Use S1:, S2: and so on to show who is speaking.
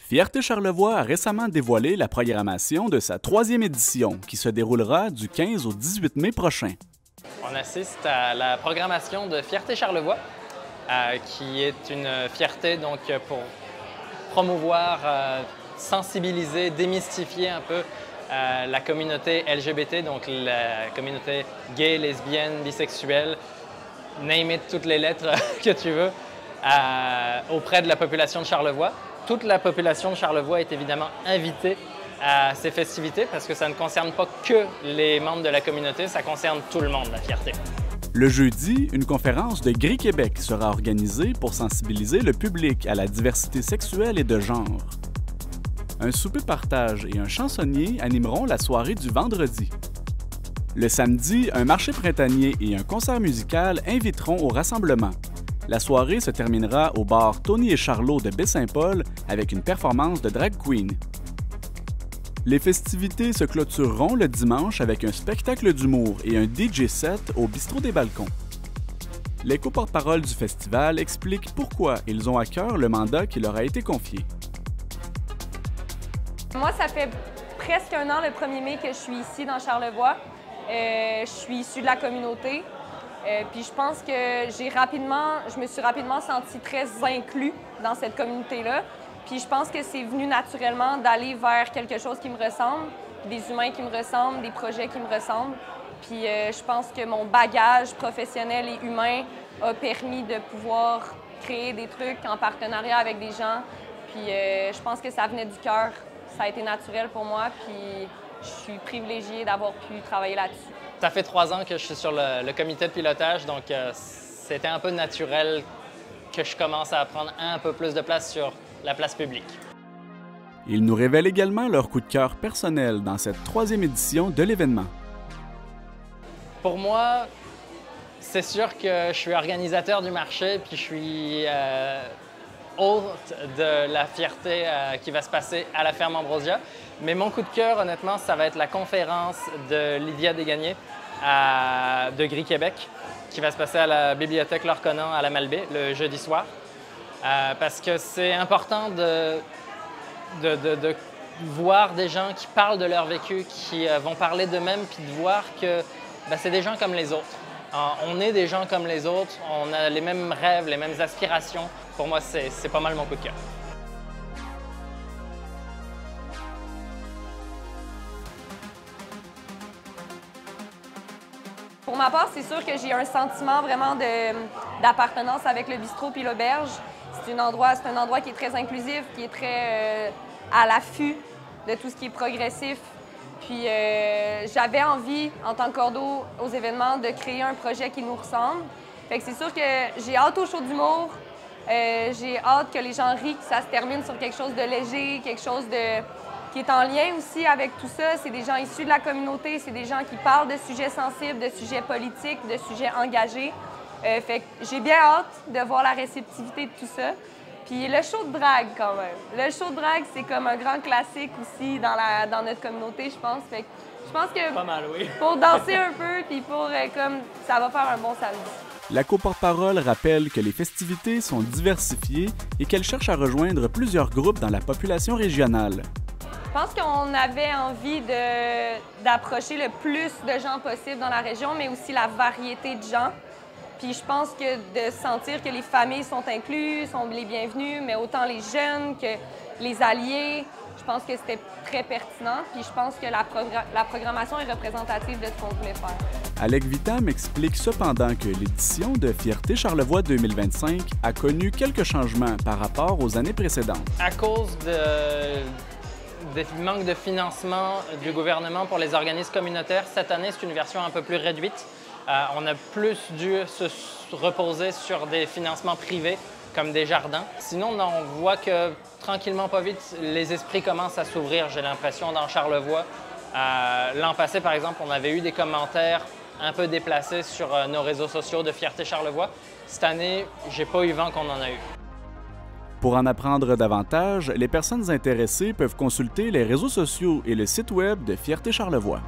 S1: Fierté Charlevoix a récemment dévoilé la programmation de sa 3e édition qui se déroulera du 15 au 18 mai prochain.
S2: On assiste à la programmation de Fierté Charlevoix, qui est une fierté donc, pour promouvoir, sensibiliser, démystifier un peu la communauté LGBT, donc la communauté gay, lesbienne, bisexuelle, name it, toutes les lettres que tu veux, auprès de la population de Charlevoix. Toute la population de Charlevoix est évidemment invitée à ces festivités parce que ça ne concerne pas que les membres de la communauté, ça concerne tout le monde, la fierté.
S1: Le jeudi, une conférence de Gris Québec sera organisée pour sensibiliser le public à la diversité sexuelle et de genre. Un souper partage et un chansonnier animeront la soirée du vendredi. Le samedi, un marché printanier et un concert musical inviteront au rassemblement. La soirée se terminera au bar Tony et Charlot de Baie-Saint-Paul avec une performance de drag queen. Les festivités se clôtureront le dimanche avec un spectacle d'humour et un DJ set au Bistrot des Balcons. Les co-porte-parole du festival expliquent pourquoi ils ont à cœur le mandat qui leur a été confié.
S3: Moi, ça fait presque un an, le 1er mai, que je suis ici dans Charlevoix. Je suis issue de la communauté. Puis je pense que je me suis rapidement sentie très inclus dans cette communauté-là. Puis je pense que c'est venu naturellement d'aller vers quelque chose qui me ressemble, des humains qui me ressemblent, des projets qui me ressemblent. Puis je pense que mon bagage professionnel et humain a permis de pouvoir créer des trucs en partenariat avec des gens. Puis je pense que ça venait du cœur. Ça a été naturel pour moi, puis je suis privilégiée d'avoir pu travailler là-dessus.
S2: Ça fait 3 ans que je suis sur le comité de pilotage, donc c'était un peu naturel que je commence à prendre un peu plus de place sur la place publique.
S1: Ils nous révèlent également leur coup de cœur personnel dans cette 3e édition de l'événement.
S2: Pour moi, c'est sûr que je suis organisateur du marché, puis je suis hôte de la fierté qui va se passer à la ferme Ambrosia. Mais mon coup de cœur, honnêtement, ça va être la conférence de Lydia Desgagnés de Gris Québec qui va se passer à la bibliothèque Laure Conant à la Malbaie le jeudi soir. Parce que c'est important de voir des gens qui parlent de leur vécu, qui vont parler d'eux-mêmes, puis de voir que c'est des gens comme les autres. On est des gens comme les autres, on a les mêmes rêves, les mêmes aspirations. Pour moi, c'est pas mal mon coup de cœur.
S3: Pour ma part, c'est sûr que j'ai un sentiment vraiment d'appartenance avec le bistrot puis l'auberge. C'est un endroit qui est très inclusif, qui est très à l'affût de tout ce qui est progressif. Puis j'avais envie, en tant que cordeau aux événements, de créer un projet qui nous ressemble. Fait que c'est sûr que j'ai hâte au show d'humour. J'ai hâte que les gens rient, que ça se termine sur quelque chose de léger, quelque chose qui est en lien aussi avec tout ça. C'est des gens issus de la communauté, c'est des gens qui parlent de sujets sensibles, de sujets politiques, de sujets engagés. Fait que j'ai bien hâte de voir la réceptivité de tout ça. Puis le show de drague, quand même. Le show de drague, c'est comme un grand classique aussi dans notre communauté, je pense. Fait que je pense que
S2: pas mal, oui.
S3: Pour danser un peu, puis ça va faire un bon samedi.
S1: La co-porte-parole rappelle que les festivités sont diversifiées et qu'elle cherche à rejoindre plusieurs groupes dans la population régionale.
S3: Je pense qu'on avait envie d'approcher le plus de gens possible dans la région, mais aussi la variété de gens. Puis je pense que de sentir que les familles sont incluses, sont les bienvenues, mais autant les jeunes que les alliés, je pense que c'était très pertinent. Puis je pense que la programmation est représentative de ce qu'on voulait faire.
S1: Alec Vitam explique cependant que l'édition de Fierté Charlevoix 2025 a connu quelques changements par rapport aux années précédentes.
S2: À cause des manques de financement du gouvernement pour les organismes communautaires, cette année, c'est une version un peu plus réduite. On a plus dû se reposer sur des financements privés, comme des jardins. Sinon, on voit que tranquillement, pas vite, les esprits commencent à s'ouvrir, j'ai l'impression, dans Charlevoix. L'an passé, par exemple, on avait eu des commentaires un peu déplacés sur nos réseaux sociaux de Fierté Charlevoix. Cette année, j'ai pas eu vent qu'on en a eu.
S1: Pour en apprendre davantage, les personnes intéressées peuvent consulter les réseaux sociaux et le site web de Fierté Charlevoix.